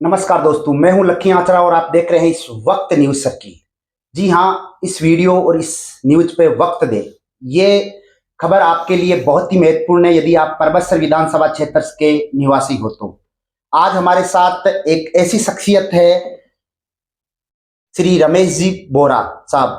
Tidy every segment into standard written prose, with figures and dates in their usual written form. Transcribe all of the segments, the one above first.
नमस्कार दोस्तों, मैं हूं लक्की आचरा और आप देख रहे हैं इस वक्त न्यूज सर्किल। जी हाँ, इस वीडियो और इस न्यूज पे वक्त दे, ये खबर आपके लिए बहुत ही महत्वपूर्ण है यदि आप परबतसर विधानसभा क्षेत्र के निवासी हो तो। आज हमारे साथ एक ऐसी शख्सियत है, श्री रमेश जी बोरा साहब,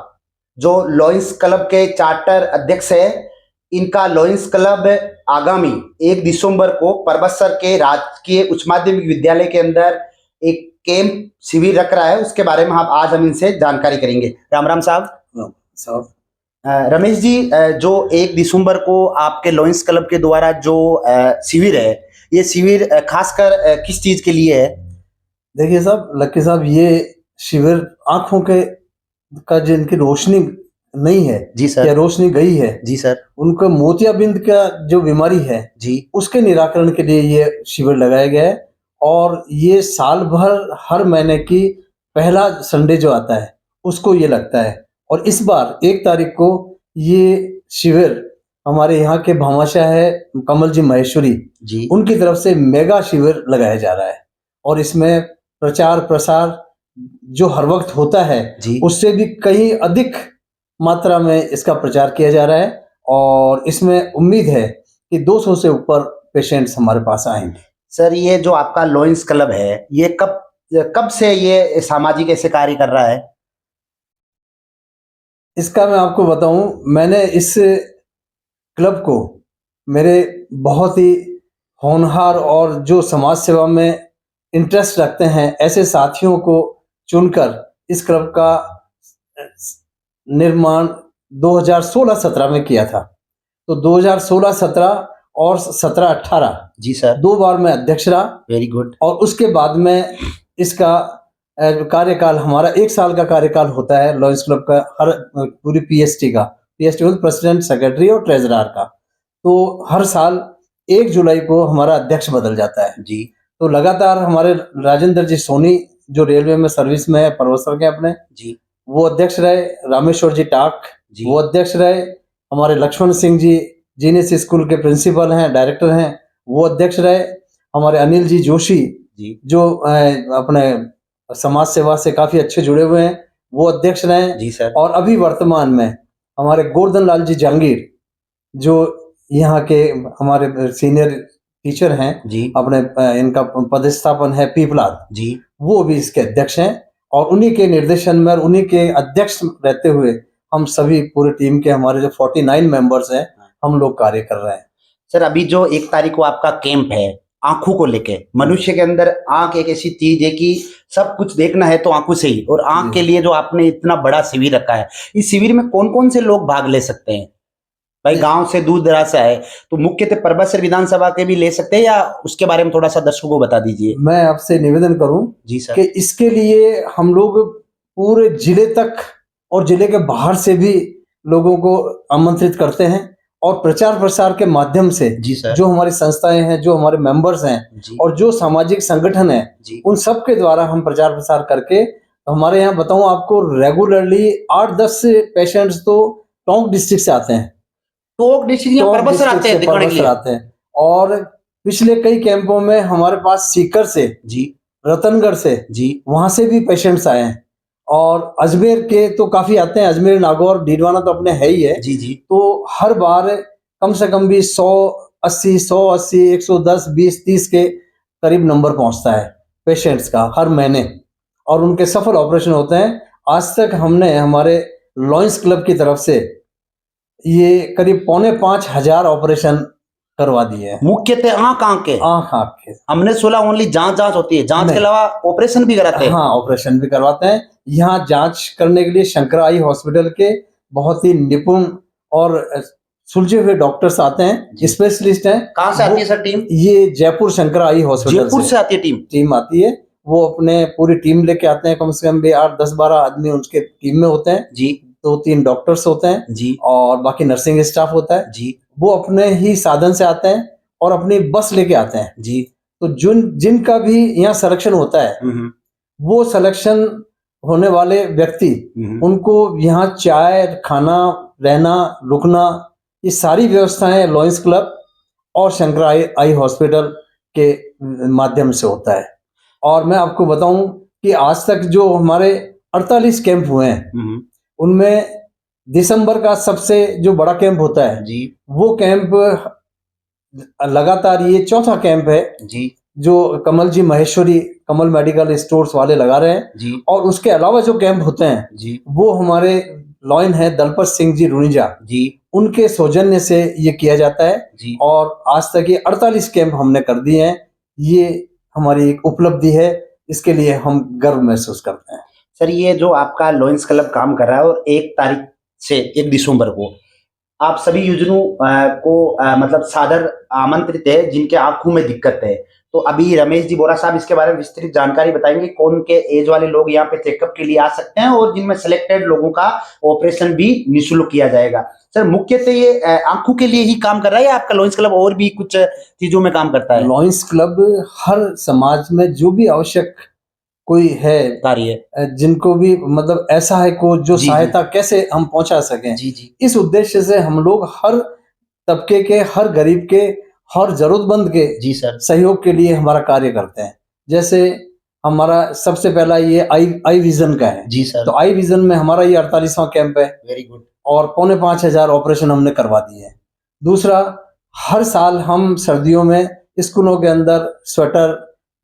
जो लॉयंस क्लब के चार्टर अध्यक्ष है। इनका लॉयंस क्लब आगामी 1 दिसंबर को परबतसर के राजकीय उच्च माध्यमिक विद्यालय के अंदर एक कैंप शिविर रख रहा है। उसके बारे में आज हम इनसे जानकारी करेंगे। राम राम साहब। साहब रमेश जी, जो 1 दिसंबर को आपके लॉयंस क्लब के द्वारा जो शिविर है, ये शिविर खासकर किस चीज के लिए है? देखिए साहब, लक्की साहब, ये शिविर आंखों के का जिनकी रोशनी नहीं है जी सर। या रोशनी गई है, जी सर। उनको मोतियाबिंद का जो बीमारी है जी, उसके निराकरण के लिए ये शिविर लगाया गया है। और ये साल भर हर महीने की पहला संडे जो आता है उसको ये लगता है। और इस बार 1 तारीख को ये शिविर हमारे यहाँ के भामाशाह है कमल जी महेश्वरी जी, उनकी तरफ से मेगा शिविर लगाया जा रहा है। और इसमें प्रचार प्रसार जो हर वक्त होता है जी। उससे भी कहीं अधिक मात्रा में इसका प्रचार किया जा रहा है। और इसमें उम्मीद है कि 200 से ऊपर पेशेंट्स हमारे पास आएंगे। सर, ये जो आपका लॉयंस क्लब है, ये कब कब से ये सामाजिक ऐसे कार्य कर रहा है? इसका मैं आपको बताऊं, मैंने इस क्लब को मेरे बहुत ही होनहार और जो समाज सेवा में इंटरेस्ट रखते हैं ऐसे साथियों को चुनकर इस क्लब का निर्माण 2016-17 में किया था। तो 2016-17 और 17-18 जी सर। 2 बार मैं अध्यक्ष रहा। Very good. और उसके बाद में इसका कार्यकाल, हमारा 1 साल का कार्यकाल होता है लॉयंस क्लब का, हर पूरी पीएसटी का, पीएसटी प्रेसिडेंट, सेक्रेटरी और ट्रेजरर का। तो हर साल 1 जुलाई को हमारा अध्यक्ष बदल जाता है। जी, तो लगातार हमारे राजेंद्र जी सोनी जो रेलवे में सर्विस में है, परवसर के अपने, जी, वो अध्यक्ष रहे। रामेश्वर जी टाक जी, वो अध्यक्ष रहे। हमारे लक्ष्मण सिंह जी जीनियस स्कूल के प्रिंसिपल हैं, डायरेक्टर हैं, वो अध्यक्ष रहे। हमारे अनिल जी जोशी जी, जो अपने समाज सेवा से काफी अच्छे जुड़े हुए हैं, वो अध्यक्ष रहे। जी सर। और अभी वर्तमान में हमारे गोवर्धन लाल जी जहांगीर जो यहाँ के हमारे सीनियर टीचर हैं, जी, अपने इनका पदस्थापन है पीपलाद, जी। वो भी इसके अध्यक्ष हैं। और उन्हीं के निर्देशन में और उन्हीं के अध्यक्ष रहते हुए हम सभी पूरी टीम के हमारे जो 49 मेंबर्स हैं, हम लोग कार्य कर रहे हैं। सर, अभी जो 1 तारीख को आपका कैंप है आंखों को लेके, मनुष्य के अंदर आंख एक ऐसी चीज है कि सब कुछ देखना है तो आंखों से ही, और आंख के लिए जो आपने इतना बड़ा शिविर रखा है, इस शिविर में कौन कौन से लोग भाग ले सकते हैं? भाई गांव से दूर दराज से आए तो मुख्यतः परबतसर विधानसभा के भी ले सकते हैं, या उसके बारे में थोड़ा सा दर्शकों को बता दीजिए। मैं आपसे निवेदन करूं जी सर। कि इसके लिए हम लोग पूरे जिले तक और जिले के बाहर से भी लोगों को आमंत्रित करते हैं। और प्रचार प्रसार के माध्यम से जी सर। जो हमारी संस्थाएं हैं, जो हमारे मेंबर्स हैं जी, और जो सामाजिक संगठन है, जी, उन सब के द्वारा हम प्रचार प्रसार करके, हमारे यहाँ बताऊं आपको, रेगुलरली 8-10 पेशेंट्स तो टोंक डिस्ट्रिक्ट से आते हैं। टोंक डिस्ट्रिक्ट या टोंक परबतसर डिस्ट्रिक्ट आते से हैं दिखाने के परबतसर लिए? आते हैं। और पिछले कई कैंपों में हमारे पास सीकर से, जी, रतनगढ़ से, जी, वहां से भी पेशेंट्स आए हैं। और अजमेर के तो काफी आते हैं, अजमेर, नागौर, डीडवाना तो अपने है ही है। जी, जी, तो हर बार कम से कम भी 180, 110, 20, 30 के करीब नंबर पहुंचता है पेशेंट्स का हर महीने। और उनके सफल ऑपरेशन होते हैं। आज तक हमने हमारे लॉयंस क्लब की तरफ से ये करीब 4,500 ऑपरेशन करवा दिए हैं। मुख्यतः आंख के। आँख के हमने सुना ओनली जांच होती है, जांच के नहीं। अलावा ऑपरेशन भी कराते हैं? हाँ, ऑपरेशन भी करवाते हैं। यहाँ जांच करने के लिए शंकरा आई हॉस्पिटल के बहुत ही निपुण और सुलझे हुए डॉक्टर्स आते हैं, स्पेशलिस्ट हैं। कहाँ से आती है सर टीम? ये जयपुर शंकरा आई हॉस्पिटल जयपुर से आती है टीम आती है। वो अपने पूरी टीम लेके आते हैं, कम से कम भी 8, 10, 12 आदमी उनके टीम में होते हैं। जी, 2-3 डॉक्टर्स होते हैं जी, और बाकी नर्सिंग स्टाफ होता है। जी, वो अपने ही साधन से आते हैं और अपनी बस लेके आते हैं। जी। तो जिनका भी यहाँ सिलेक्शन होता है, वो सिलेक्शन होने वाले व्यक्ति, उनको यहाँ चाय, खाना, रहना, रुकना, ये सारी व्यवस्थाएं लॉयंस क्लब और शंकरा आई हॉस्पिटल के माध्यम से होता है। और मैं आपको बताऊं कि आज तक जो हमारे 48 कैंप हुए हैं, उनमें दिसंबर का सबसे जो बड़ा कैंप होता है जी वो कैंप लगातार ये चौथा कैंप है जी जो कमल जी महेश्वरी कमल मेडिकल स्टोर्स वाले लगा रहे हैं। जी और उसके अलावा जो कैंप होते हैं जी वो हमारे लॉयन है दलपत सिंह जी रुणिजा, जी उनके सौजन्य से ये किया जाता है। जी और आज तक ये 48 कैंप हमने कर दिए हैं। ये हमारी एक उपलब्धि है, इसके लिए हम गर्व महसूस करते हैं। सर, ये जो आपका लॉयंस क्लब काम कर रहा है और 1 तारीख से 1 दिसंबर को आप सभी युजनों को मतलब सादर आमंत्रित है जिनके आंखों में दिक्कत है। तो अभी रमेश जी बोरा साहब इसके बारे में विस्तृत जानकारी बताएंगे, कौन के एज वाले लोग यहाँ पे चेकअप के लिए आ सकते हैं और जिनमें सिलेक्टेड लोगों का ऑपरेशन भी निःशुल्क किया जाएगा। सर, मुख्यतः ये आंखों के लिए ही काम कर रहा है या आपका लॉयंस क्लब और भी कुछ चीजों में काम करता है? लॉयंस क्लब हर समाज में जो भी आवश्यक कोई है कार्य जिनको भी मतलब ऐसा है को जो जी, सहायता कैसे हम पहुंचा सकें, जी जी इस उद्देश्य से हम लोग हर तबके के, हर गरीब के, हर जरूरतमंद के जी सर सहयोग के लिए हमारा कार्य करते हैं। जैसे हमारा सबसे पहला ये आई विजन का है, जी सर तो आई विजन में हमारा ये 48वां कैंप है वेरी गुड और 4,500 ऑपरेशन हमने करवा दिए हैं। दूसरा, हर साल हम सर्दियों में स्कूलों के अंदर स्वेटर,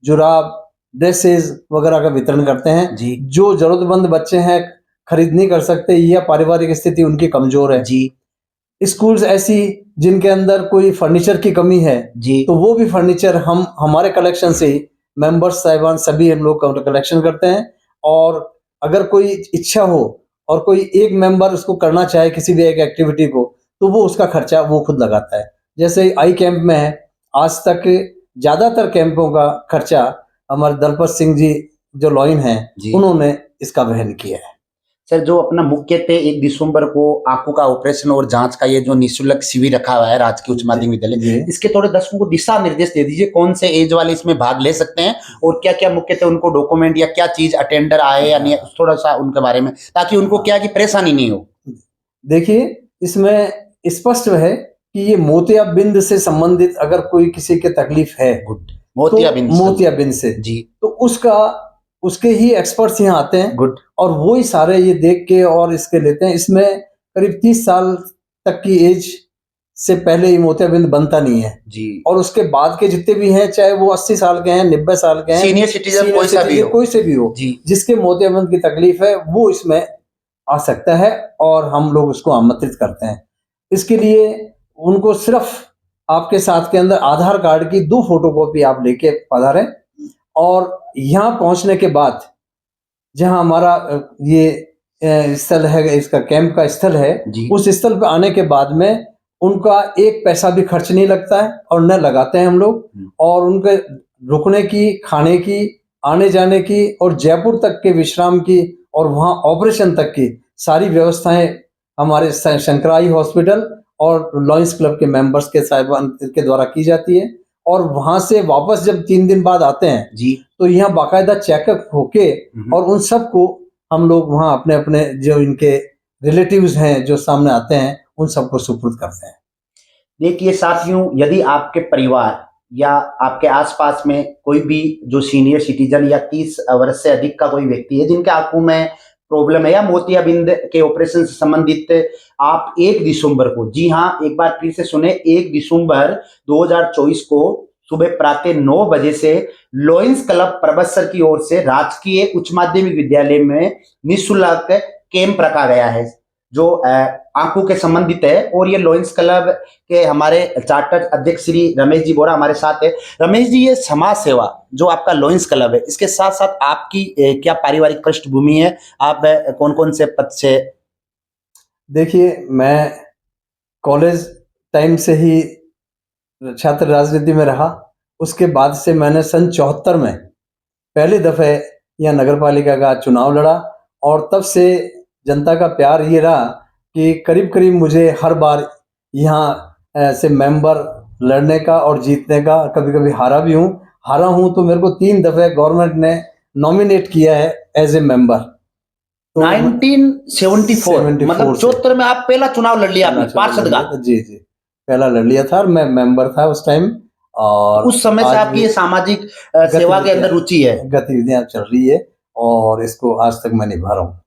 जुराब, ड्रेसेस वगैरह का वितरण करते हैं। जी जो जरूरतमंद बच्चे हैं खरीद नहीं कर सकते या पारिवारिक स्थिति उनकी कमजोर है, जी स्कूल्स ऐसी जिनके अंदर कोई फर्नीचर की कमी है, जी तो वो भी फर्नीचर हम हमारे कलेक्शन से ही मेंबर्स साहिबान सभी हम लोग कलेक्शन करते हैं। और अगर कोई इच्छा हो और कोई एक मेंबर उसको करना चाहे किसी भी एक एक्टिविटी को, तो वो उसका खर्चा वो खुद लगाता है। जैसे आई कैंप में है, आज तक ज्यादातर कैंपों का खर्चा हमारे दलपत सिंह जी जो लॉइन हैं जी उन्होंने इसका वहन किया है। सर, जो अपना मुख्यतः 1 दिसंबर को आंखों का ऑपरेशन और जांच का ये जो निःशुल्क शिविर रखा हुआ है राजकीय उच्च माध्यमिक जी। विद्यालय, इसके थोड़े दर्शकों को दिशा निर्देश दे दीजिए, कौन से एज वाले इसमें भाग ले सकते हैं और क्या क्या मुख्यतः उनको डॉक्यूमेंट या क्या चीज अटेंडर आए या नहीं, थोड़ा सा उनके बारे में, ताकि उनको क्या की परेशानी नहीं हो। देखिए, इसमें स्पष्ट है कि ये मोतियाबिंद से संबंधित अगर कोई किसी के तकलीफ है, गुड, मोतियाबिंद तो मोतियाबिंद से जी, तो उसके ही एक्सपर्ट्स यहाँ आते हैं गुड और वो ही सारे ये देख के और इसके लेते हैं। इसमें करीब 30 साल तक की एज से पहले ये मोतियाबिंद बनता नहीं है जी, और उसके बाद के जितने भी हैं, चाहे वो 80 साल के हैं, 90 साल के हैं, सीनियर सिटीजन कोई से भी हो जी, जिसके मोतियाबिंद की तकलीफ है वो इसमें आ सकता है और हम लोग उसको आमंत्रित करते हैं। इसके लिए उनको सिर्फ आपके साथ के अंदर आधार कार्ड की 2 फोटोकॉपी आप लेके पधारें और यहाँ पहुंचने के बाद जहां हमारा ये स्थल है, इसका कैंप का स्थल है, जी, उस स्थल पे आने के बाद में उनका 1 पैसा भी खर्च नहीं लगता है और न लगाते हैं हम लोग। और उनके रुकने की, खाने की, आने जाने की और जयपुर तक के विश्राम की और वहां ऑपरेशन तक की सारी व्यवस्थाएं हमारे शंकराई हॉस्पिटल और लॉयंस क्लब के मेंबर्स के साहिबान के द्वारा की जाती है। और वहां से वापस जब 3 दिन बाद आते हैं जी, तो यहाँ बाकायदा चेकअप होके और उन सबको हम लोग वहाँ अपने अपने जो इनके रिलेटिव्स हैं जो सामने आते हैं उन सबको सुपुर्द करते हैं। देखिए साथियों, यदि आपके परिवार या आपके आसपास में कोई भी जो सीनियर सिटीजन या 30 वर्ष से अधिक का कोई व्यक्ति है जिनके आंखों में प्रॉब्लम है या मोतियाबिंद के ऑपरेशन से संबंधित, आप 1 दिसंबर को, जी हाँ एक बार फिर से सुने, 1 दिसंबर 2024 को सुबह प्रातः 9 बजे से लॉयंस क्लब परबतसर की ओर से राजकीय उच्च माध्यमिक विद्यालय में निःशुल्क कैंप रखा गया है जो आंखों के संबंधित है। और ये लॉयंस क्लब के हमारे चार्टर अध्यक्ष श्री रमेश जी बोरा हमारे साथ है। रमेश जी, ये समाज सेवा जो आपका लॉयंस क्लब है, इसके साथ साथ आपकी क्या पारिवारिक पृष्ठभूमि है? आप कौन कौन से पद से? देखिए, मैं कॉलेज टाइम से ही छात्र राजनीति में रहा। उसके बाद से मैंने सन 74 में पहली दफे यह नगर पालिका का चुनाव लड़ा और तब से जनता का प्यार ये रहा कि करीब करीब मुझे हर बार यहाँ से मेंबर लड़ने का और जीतने का, कभी कभी हारा हूँ तो मेरे को 3 दफे गवर्नमेंट ने नॉमिनेट किया है एज ए मेंबर। तो 1974 मतलब 74 में आप पहला चुनाव लड़ लिया आपने पार्षद का? जी जी, पहला लड़ लिया था और मैं मेंबर था उस टाइम। और उस समय से आज आपकी भी ये सामाजिक सेवा के अंदर रुचि है। गतिविधियां चल रही है और इसको आज तक मैं निभा रहा हूँ।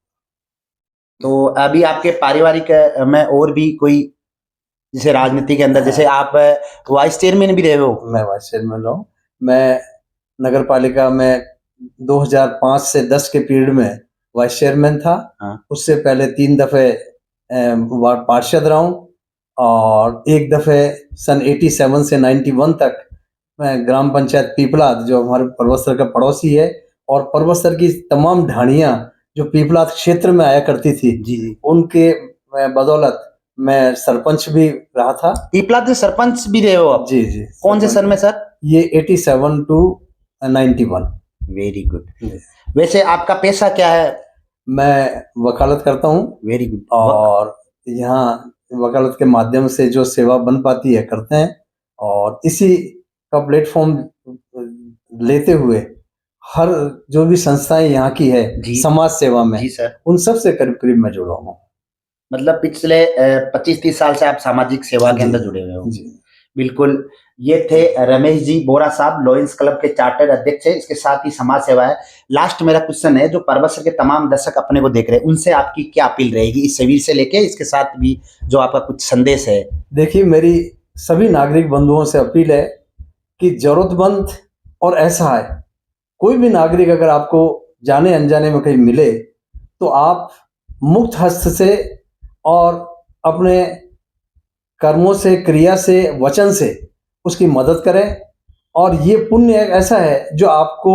तो अभी आपके पारिवारिक में और भी कोई जैसे राजनीति के अंदर, जैसे आप वाइस चेयरमैन भी रहे हो? मैं वाइस चेयरमैन रहा हूँ। मैं नगर पालिका में 2005 से 10 के पीरियड में वाइस चेयरमैन था। हाँ। उससे पहले 3 दफे वार्ड पार्षद रहा हूँ और एक दफे सन 87 से 91 तक मैं ग्राम पंचायत पीपलाद, जो हमारे पर्वतसर का पड़ोसी है, और पर्वतसर की तमाम ढाणियां जो पीपलाद क्षेत्र में आया करती थी, जी। उनके बदौलत मैं सरपंच भी रहा था। पीपलाद से सरपंच भी रहे हो आप? जी जी। कौन से सन में सर? ये 87 टू 91। Very good. वैसे आपका पेशा क्या है? मैं वकालत करता हूँ। Very good. और यहाँ वकालत के माध्यम से जो सेवा बन पाती है करते हैं, और इसी का प्लेटफॉर्म लेते हुए हर जो भी संस्थाएं यहाँ की है समाज सेवा में, जी सर, उन सब से करीब करीब मैं जुड़ा हूँ। मतलब पिछले 25-30 साल से आप सामाजिक सेवा के अंदर जुड़े हुए हो। जी। बिल्कुल। ये थे रमेश जी बोरा साहब, लॉयंस क्लब के चार्टर्ड अध्यक्ष है, इसके साथ ही समाज सेवा है। लास्ट मेरा क्वेश्चन है, जो पर्वतसर के तमाम दर्शक अपने को देख रहे हैं, उनसे आपकी क्या अपील रहेगी इस शिविर से लेके इसके साथ भी जो आपका कुछ संदेश है? देखिए, मेरी सभी नागरिक बंधुओं से अपील है कि जरूरतमंद और असहाय कोई भी नागरिक अगर आपको जाने अनजाने में कहीं मिले, तो आप मुक्त हस्त से और अपने कर्मों से, क्रिया से, वचन से उसकी मदद करें। और ये पुण्य ऐसा है जो आपको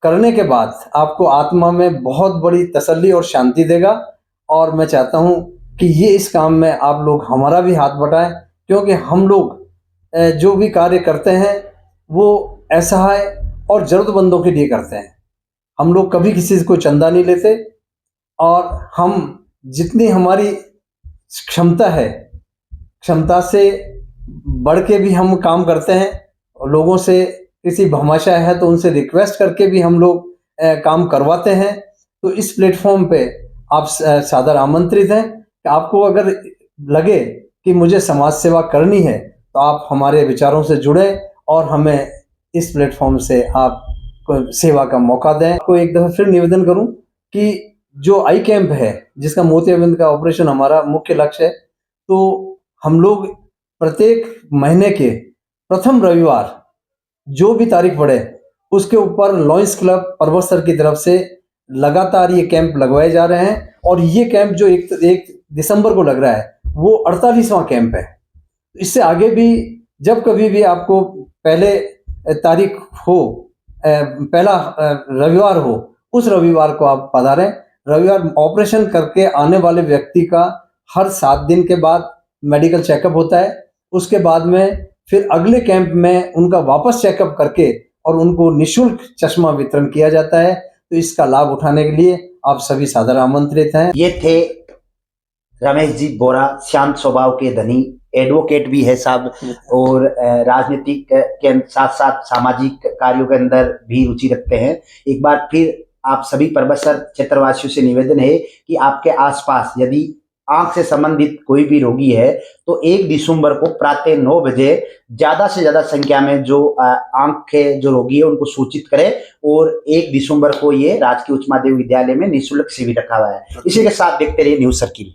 करने के बाद आपको आत्मा में बहुत बड़ी तसल्ली और शांति देगा। और मैं चाहता हूँ कि ये इस काम में आप लोग हमारा भी हाथ बटाएं, क्योंकि हम लोग जो भी कार्य करते हैं वो असहाय और जरूरतमंदों के लिए करते हैं। हम लोग कभी किसी से कोई चंदा नहीं लेते, और हम जितनी हमारी क्षमता है, क्षमता से बढ़ के भी हम काम करते हैं। और लोगों से किसी भामाशाह है तो उनसे रिक्वेस्ट करके भी हम लोग काम करवाते हैं। तो इस प्लेटफॉर्म पे आप सादर आमंत्रित हैं कि आपको अगर लगे कि मुझे समाज सेवा करनी है, तो आप हमारे विचारों से जुड़े और हमें इस प्लेटफॉर्म से आप सेवा का मौका दें। आपको एक दफ़ा फिर निवेदन करूं कि जो आई कैंप है, जिसका मोतियाबिंद का ऑपरेशन हमारा मुख्य लक्ष्य है, तो हम लोग प्रत्येक महीने के प्रथम रविवार जो भी तारीख पड़े उसके ऊपर लॉयंस क्लब पर्वतसर की तरफ से लगातार ये कैंप लगवाए जा रहे हैं। और ये कैंप जो 1 दिसंबर को लग रहा है वो 48वां कैंप है। इससे आगे भी जब कभी भी आपको पहले तारीख हो, पहला रविवार हो, उस रविवार को आप पधारें। रविवार ऑपरेशन करके आने वाले व्यक्ति का हर 7 दिन के बाद मेडिकल चेकअप होता है। उसके बाद में फिर अगले कैंप में उनका वापस चेकअप करके और उनको निःशुल्क चश्मा वितरण किया जाता है। तो इसका लाभ उठाने के लिए आप सभी सादर आमंत्रित हैं। ये थे रमेश जी बोरा, शांत स्वभाव के धनी, एडवोकेट भी है साहब, और राजनीतिक के साथ साथ सामाजिक कार्यों के अंदर भी रुचि रखते हैं। एक बार फिर आप सभी पर्वतसर क्षेत्रवासियों से निवेदन है कि आपके आसपास यदि आंख से संबंधित कोई भी रोगी है तो 1 दिसंबर को प्रातः 9 बजे ज्यादा से ज्यादा संख्या में जो आंख के जो रोगी है उनको सूचित करें। और 1 दिसंबर को ये राजकीय उच्च माध्यमिक विद्यालय में निःशुल्क शिविर रखा हुआ है। इसी के साथ देखते रहिए न्यूज सर्किल।